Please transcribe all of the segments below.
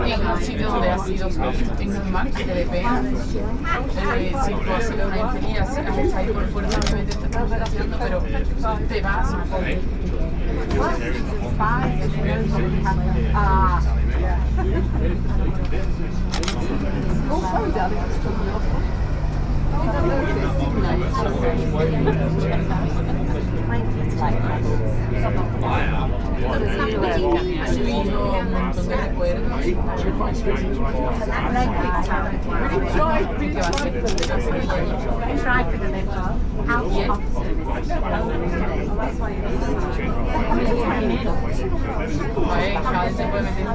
En un sitio donde ha sido en un mar que te pegan, si tú has sido una infeliz, has estado ahí por fuera, simplemente te estás relacionando, pero te vas un poco. Ha subido un montón de recuerdos. Que va a ser cada vez se puede meter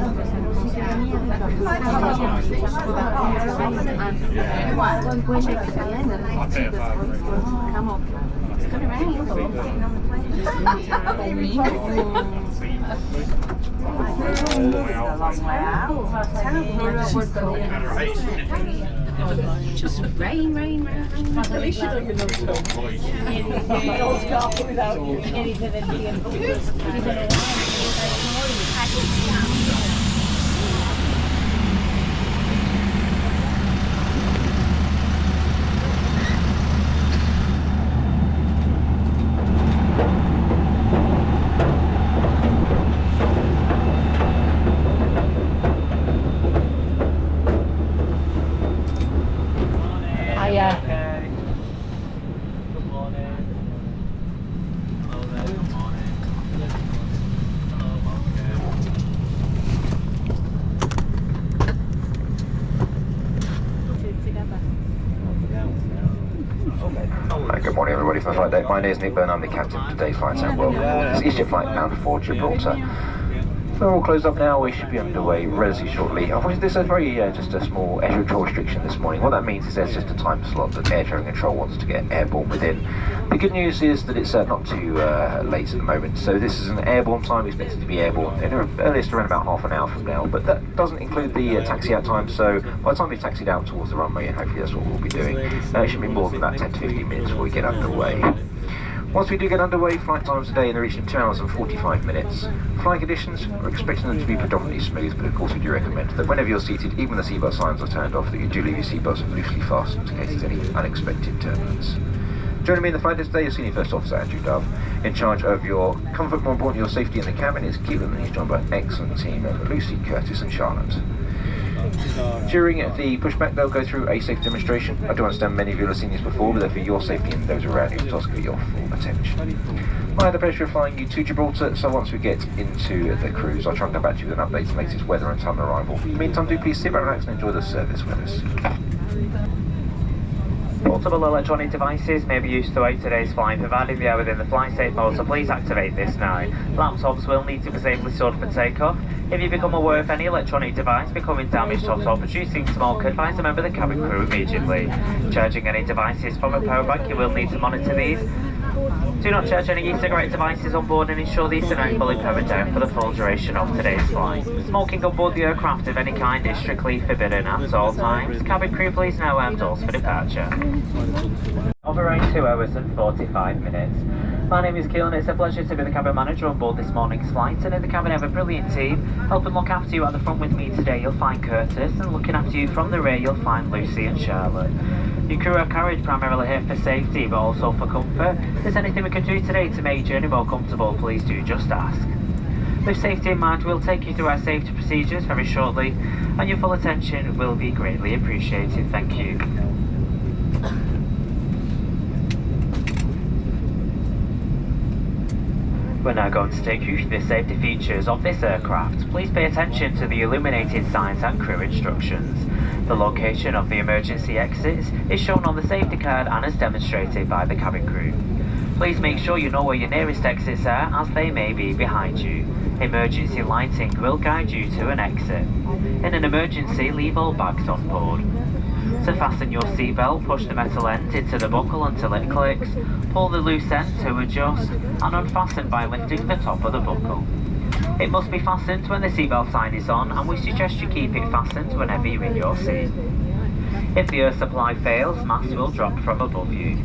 Just rain. At least you don't get no scarf without you. brief my flight deck. My name is Nick Byrne, I'm the captain of today's flight and welcome. This is EasyJet flight bound for Gibraltar. We're all closed up now, we should be underway relatively shortly. Unfortunately, there's a very, just a small air control restriction this morning. What that means is there's just a time slot that air traffic control wants to get airborne within. The good news is that it's not too late at the moment, so this is an airborne time, expected to be airborne in earliest around about half an hour from now, but that doesn't include the taxi out time, so by the time we've taxied out towards the runway, and hopefully that's what we'll be doing, it should be more than about 10 to 15 minutes before we get underway. Once we do get underway, flight times today in the region of 2 hours and 45 minutes. Flying conditions, we're expecting them to be predominantly smooth, but of course we do recommend that whenever you're seated, even when the seatbelt signs are turned off, that you do leave your seatbelts loosely fastened in case there's any unexpected turbulence. Joining me in the flight today is Senior First Officer Andrew Dove, in charge of your comfort, more importantly your safety in the cabin is Keelan, and he's joined by an excellent team of Lucy, Curtis and Charlotte. During the pushback, they'll go through a safety demonstration. I do understand many of you have seen this before, but they're for your safety and those around you, to ask for your full attention. I had the pleasure of flying you to Gibraltar, so once we get into the cruise, I'll try and come back to you with an update on the latest weather and time of arrival. In the meantime, do please sit back, relax and enjoy the service with us. Multiple electronic devices may be used throughout today's flight, provided they are within the flight safe mode, so please activate this now. Laptops will need to be safely stored for takeoff. If you become aware of any electronic device becoming damaged or producing smoke, advise a member of the cabin crew immediately. Charging any devices from a power bank, you will need to monitor these. Do not charge any e-cigarette devices on board and ensure these are not fully powered down for the full duration of today's flight. Smoking on board the aircraft of any kind is strictly forbidden at all times. Cabin crew, please now arm doors for departure. Of around 2 hours and 45 minutes. My name is Keelan, it's a pleasure to be the cabin manager on board this morning's flight, and in the cabin I have a brilliant team. Helping look after you at the front with me today you'll find Curtis, and looking after you from the rear you'll find Lucy and Charlotte. Your crew are carried primarily here for safety but also for comfort. If there's anything we can do today to make your journey more comfortable, please do just ask. With safety in mind, we'll take you through our safety procedures very shortly, and your full attention will be greatly appreciated. Thank you. We're now going to take you through the safety features of this aircraft. Please pay attention to the illuminated signs and crew instructions. The location of the emergency exits is shown on the safety card and is demonstrated by the cabin crew. Please make sure you know where your nearest exits are, as they may be behind you. Emergency lighting will guide you to an exit. In an emergency, leave all bags on board. To fasten your seatbelt, push the metal end into the buckle until it clicks, pull the loose end to adjust, and unfasten by lifting the top of the buckle. It must be fastened when the seatbelt sign is on, and we suggest you keep it fastened whenever you're in your seat. If the air supply fails, mask will drop from above you.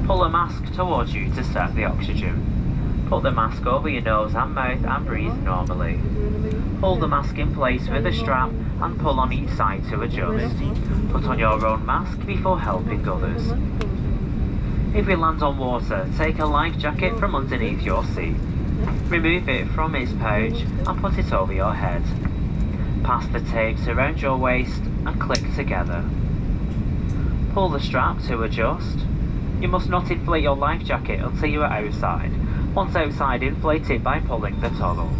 Pull a mask towards you to start the oxygen. Put the mask over your nose and mouth and breathe normally. Hold the mask in place with a strap and pull on each side to adjust. Put on your own mask before helping others. If you land on water, take a life jacket from underneath your seat. Remove it from its pouch and put it over your head. Pass the tapes around your waist and click together. Pull the strap to adjust. You must not inflate your life jacket until you are outside. Once outside, inflate it by pulling the toggle.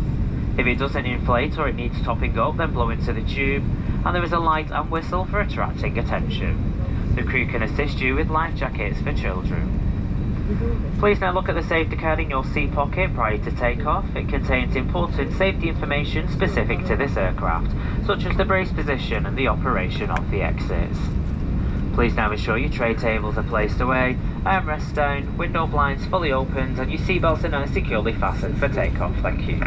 If it doesn't inflate or it needs topping up, then blow into the tube, and there is a light and whistle for attracting attention. The crew can assist you with life jackets for children. Please now look at the safety card in your seat pocket prior to takeoff. It contains important safety information specific to this aircraft, such as the brace position and the operation of the exits. Please now ensure your tray tables are placed away, armrests down, window blinds fully opened, and your seatbelts are now securely fastened for takeoff. Thank you.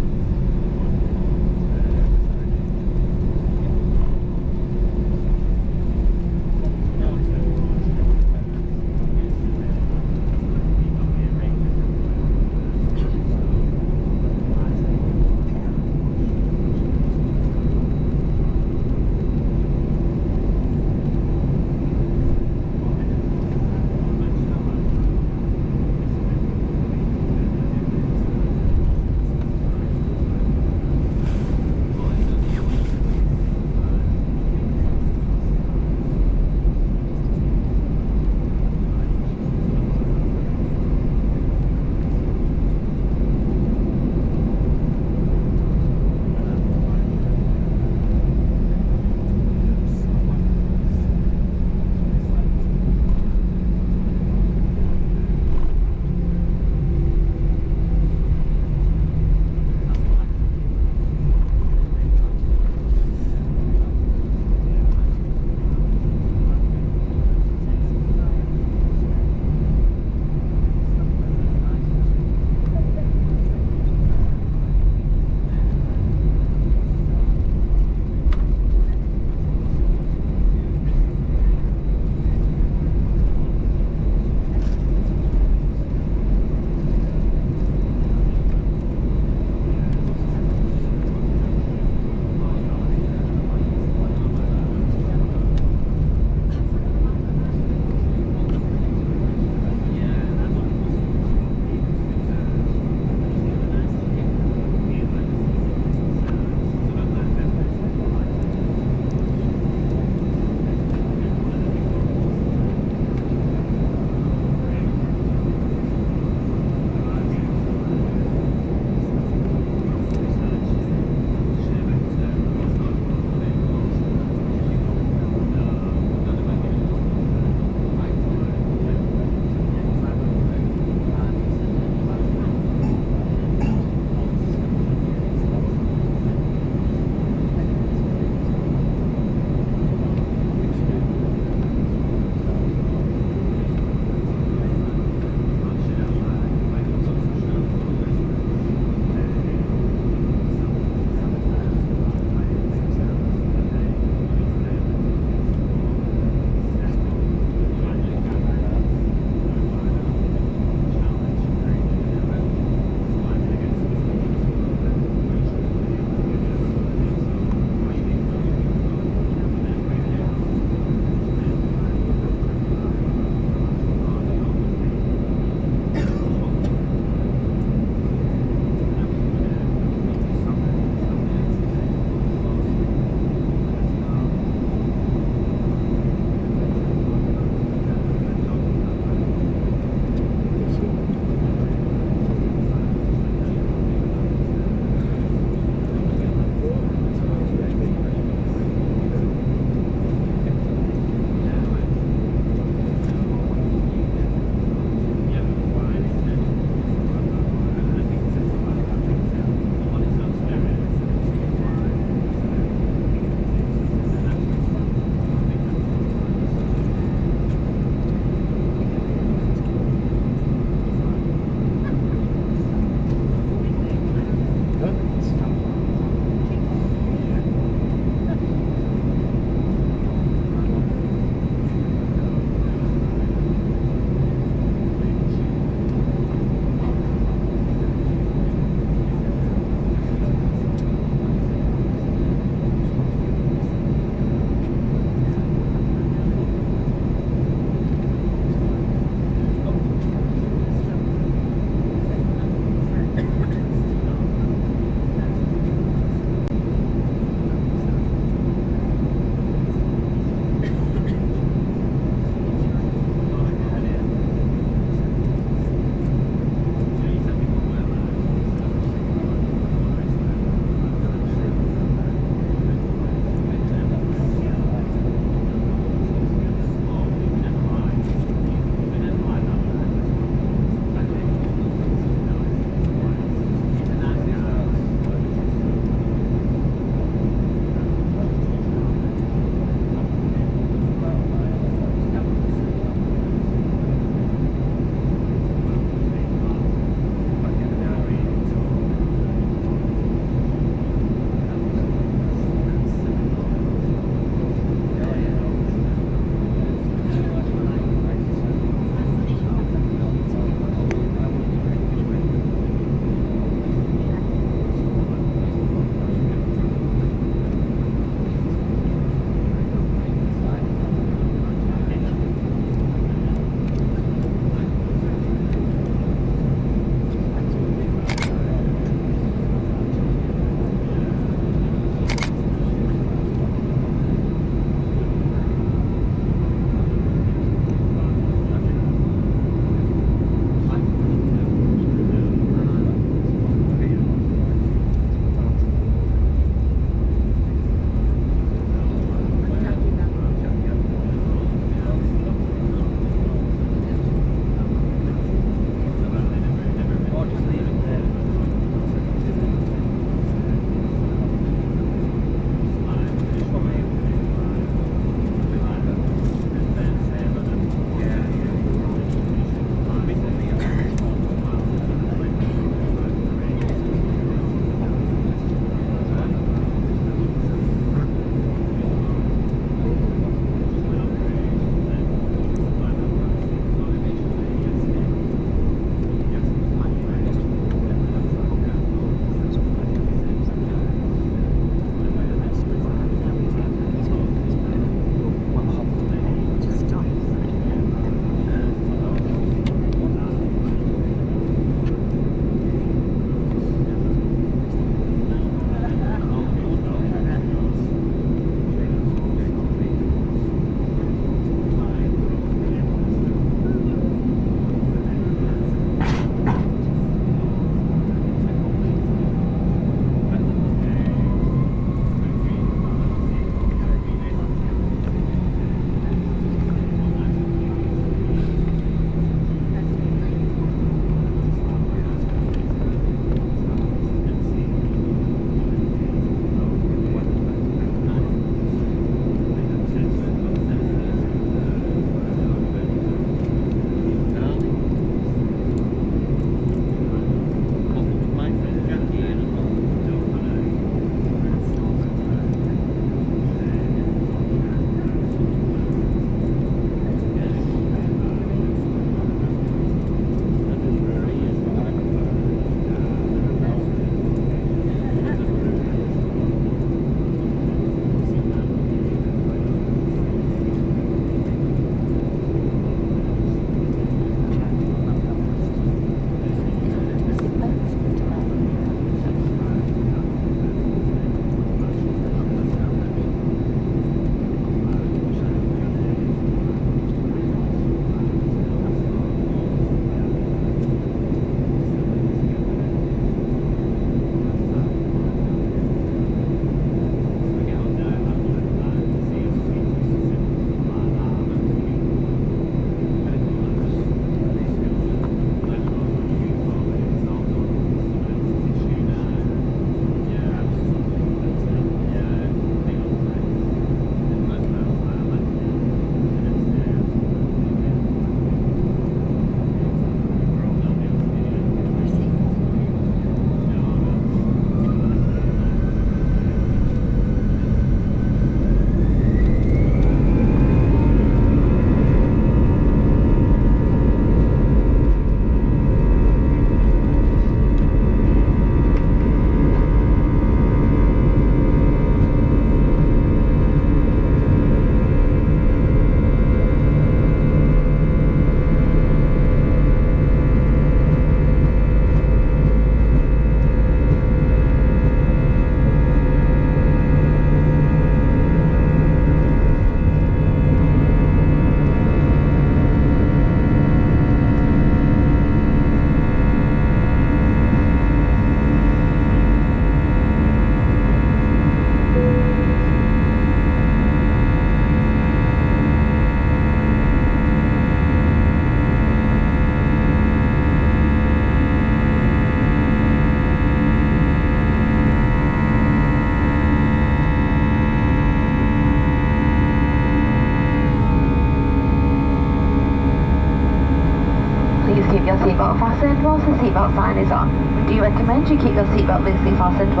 seatbelt fastened whilst the seatbelt sign is on. We do recommend you keep your seatbelt loosely fastened.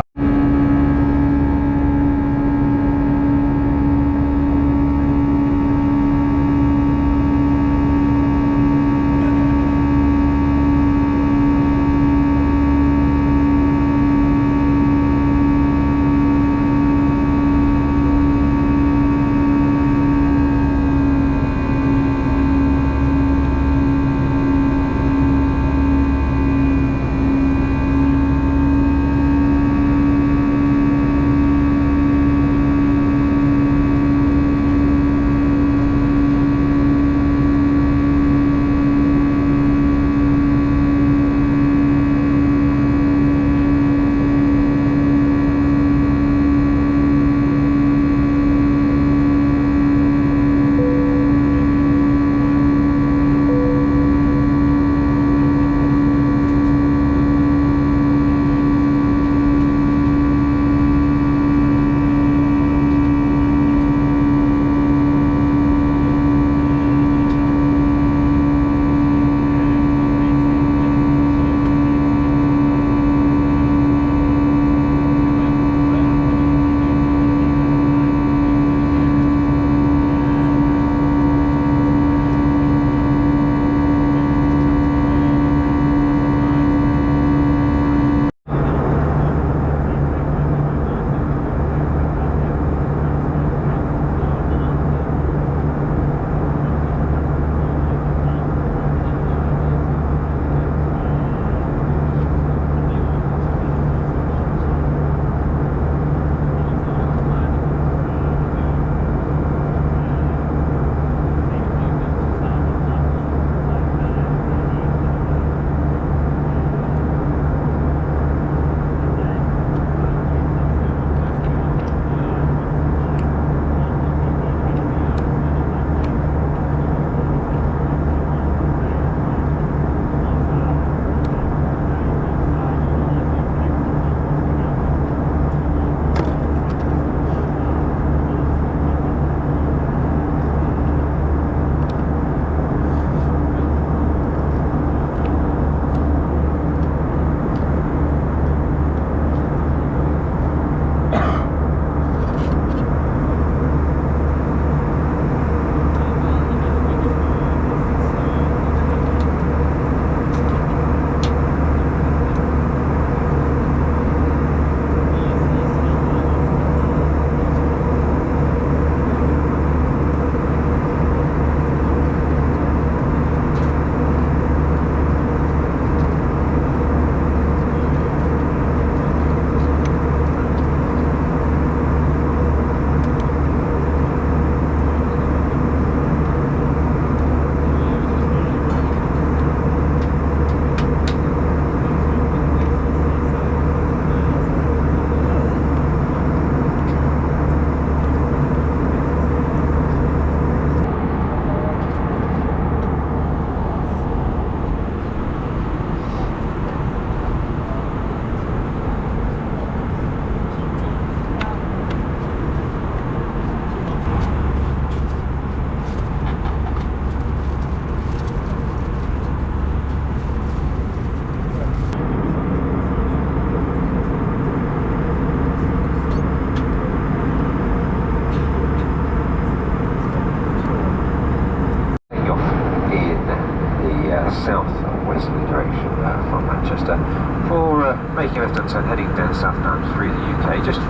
south-westerly direction from Manchester for making a left and turn heading down southbound through the UK, just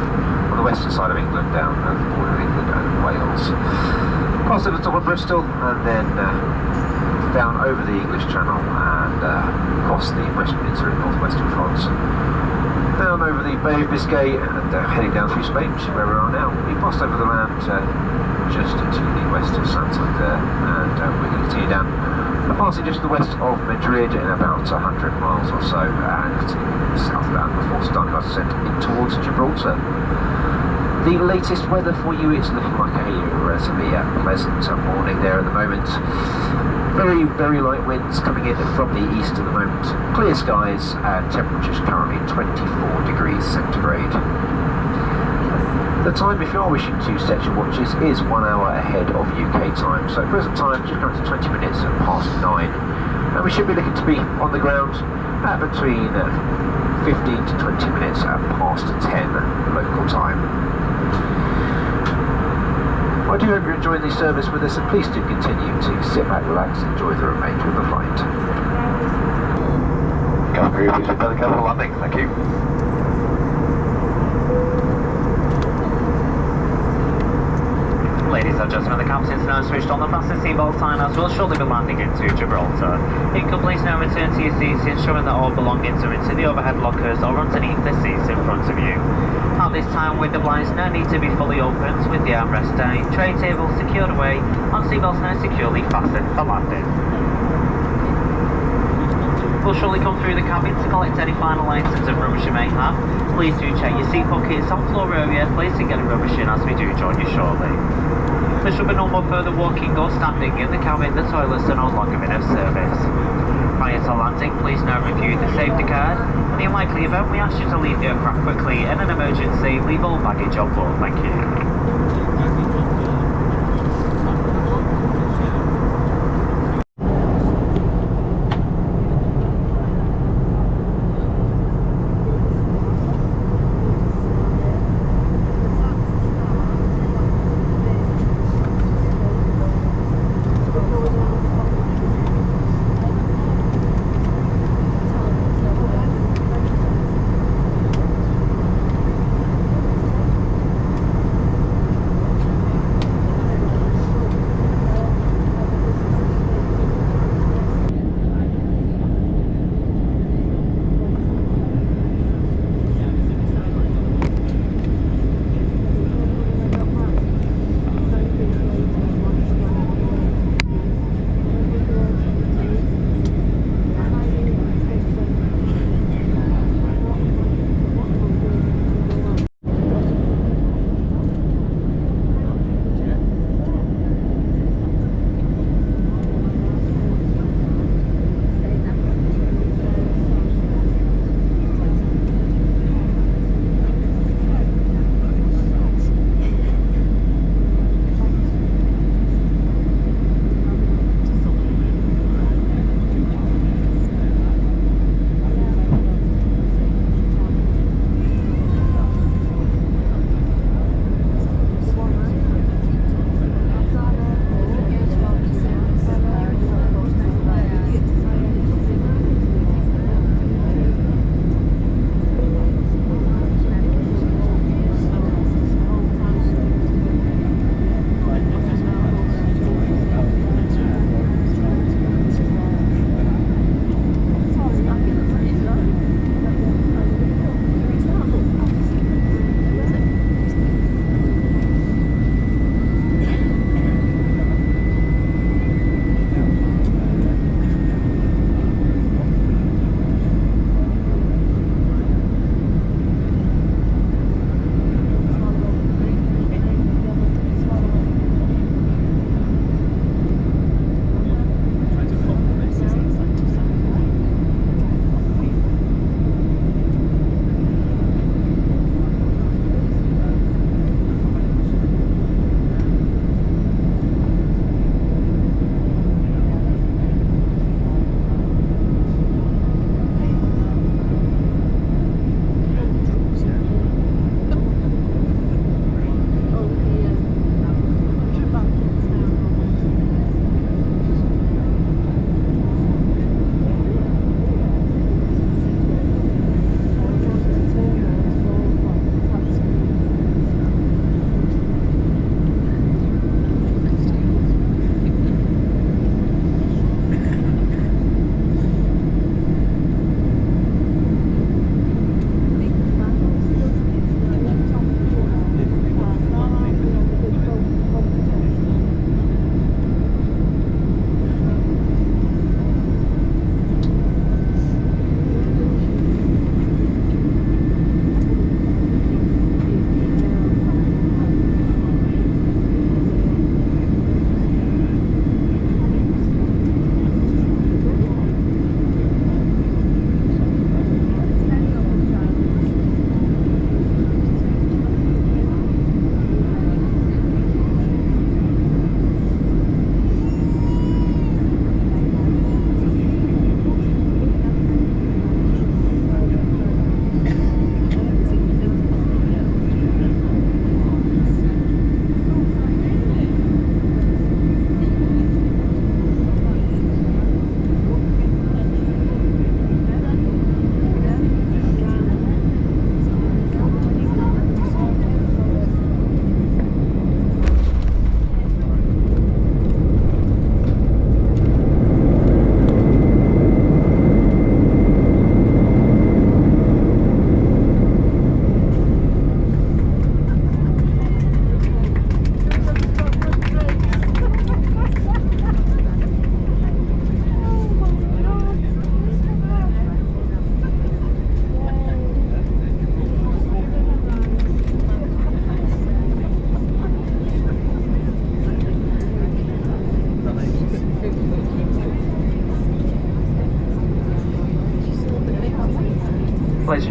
on the western side of England, down the border of England and Wales. Past over the top of Bristol and then down over the English Channel and across the West Peninsula in northwestern France. Down over the Bay of Biscay and heading down through Spain, which is where we are now. We passed over the land just to the west of Santander, and we're going to continue down, passing just to the west of Madrid in about 100 miles or so, and continue southbound before starting our descent in towards Gibraltar. The latest weather for you, it's looking like a relatively pleasant morning there at the moment. Very, very light winds coming in from the east at the moment. Clear skies and temperatures currently 24 degrees centigrade. The time, if you are wishing to set your watches, is 1 hour ahead of UK time. So at present time, just coming to 20 minutes past 9. and we should be looking to be on the ground at between 15 to 20 minutes at past 10 local time. I do hope you're enjoying the service with us, and please do continue to sit back, relax, and enjoy the remainder of the flight. Cabin crew, please prepare the cabin for landing. Thank you. Ladies and gentlemen, the captain's now switched on the fasten seatbelt sign as we'll shortly be landing into Gibraltar. You can please now return to your seats, ensuring that all belongings are into the overhead lockers or underneath the seats in front of you. At this time, window blinds now need to be fully opened with the armrest down, tray table secured away, and seatbelts now securely fastened for landing. We'll shortly come through the cabin to collect any final items of rubbish you may have. Please do check your seat pockets and floor area, placing any rubbish in as we do join you shortly. There should be no more further walking or standing in the cabin. The toilets are no longer in service. Prior to landing, please now review the safety card. In the unlikely event, we ask you to leave the aircraft quickly. In an emergency, leave all baggage on board. Thank you.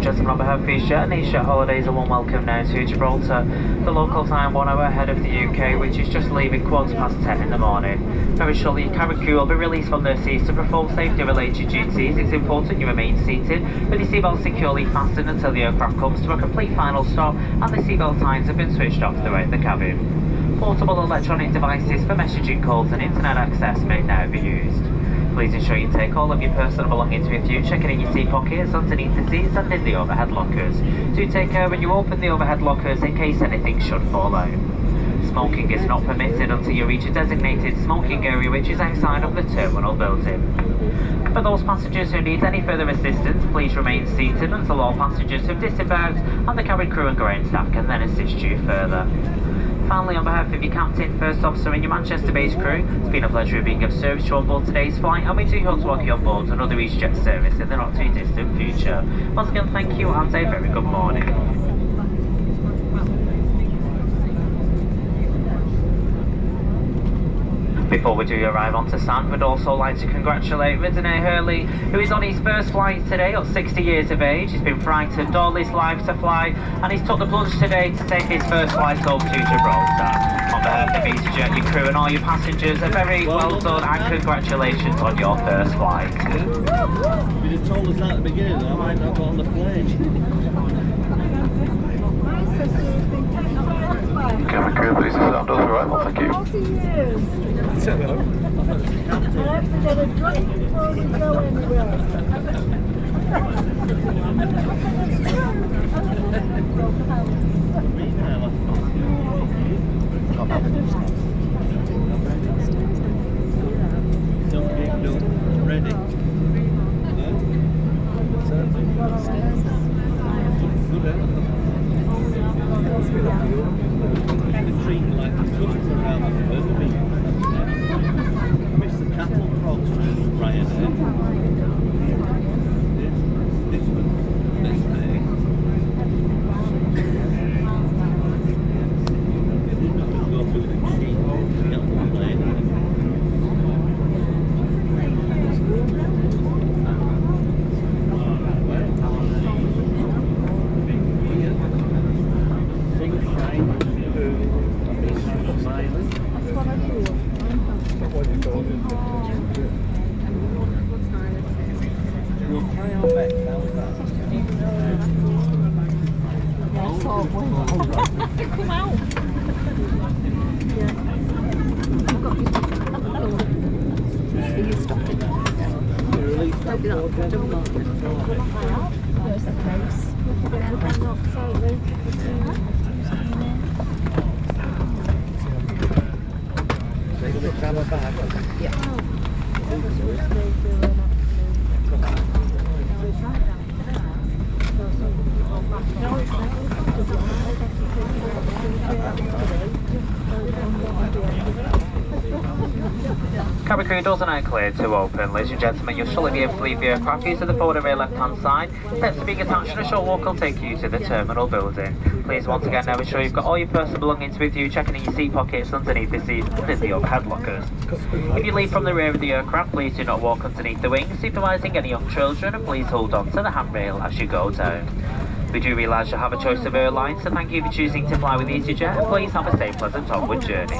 and gentlemen, on behalf of EasyJet and EasyJet Holidays, a warm welcome now to Gibraltar. The local time 1 hour ahead of the UK, which is just leaving 10:15 in the morning. Very shortly, your cabin crew will be released from their seats to perform safety-related duties. It's important you remain seated with your seatbelt securely fastened until the aircraft comes to a complete final stop and the seatbelt signs have been switched off throughout the cabin. Portable electronic devices for messaging calls and internet access may now be used. Please ensure you take all of your personal belongings with you, checking in your seat pockets, underneath the seats and in the overhead lockers. Do take care when you open the overhead lockers in case anything should fall out. Smoking is not permitted until you reach a designated smoking area which is outside of the terminal building. For those passengers who need any further assistance, please remain seated until all passengers have disembarked and the cabin crew and ground staff can then assist you further. Finally, on behalf of your captain, first officer and your Manchester-based crew, it's been a pleasure of being of service to you on board today's flight, and we do hope to welcome you on board to another EasyJet service in the not too distant future. Once again, thank you and a very good morning. Before we do arrive onto stand, we'd also like to congratulate Riddenay Hurley, who is on his first flight today at 60 years of age. He's been frightened all his life to fly, and he's took the plunge today to take his first flight over to Gibraltar. On behalf of EasyJet, your crew and all your passengers, a very well done and congratulations on your first flight. If you'd have told us that at the beginning, I might not got on the plane. Cabin crew, please sound doors arrival, thank you. 40 years. I have to get a drink before we go anywhere. Ready? Mr. Cattle Prods Ryanair. This one, this day. They did not go through the machine to get on the plane. Cabin crew doors are now cleared to open. Ladies and gentlemen, you'll shortly be able to leave the aircraft using the forward and rear left-hand side. Steps are being attached and a short walk will take you to the terminal building. Please once again now ensure you've got all your personal belongings with you, checking in your seat pockets, underneath the seat and in the overhead lockers. If you leave from the rear of the aircraft, please do not walk underneath the wing, supervising any young children, and please hold on to the handrail as you go down. We do realise you have a choice of airlines, so thank you for choosing to fly with EasyJet, and please have a safe, pleasant onward journey.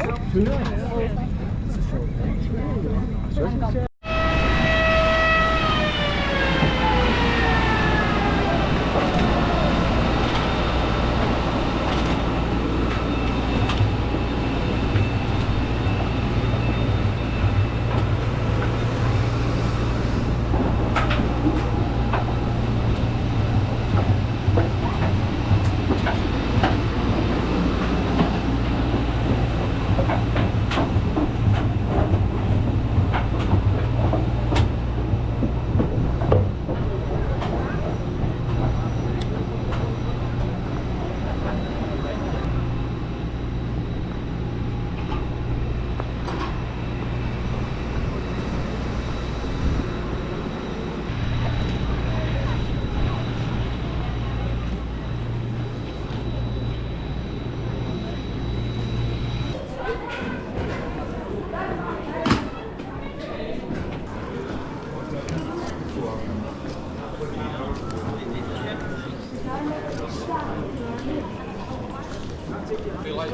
feel like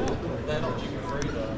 they're not duty free though.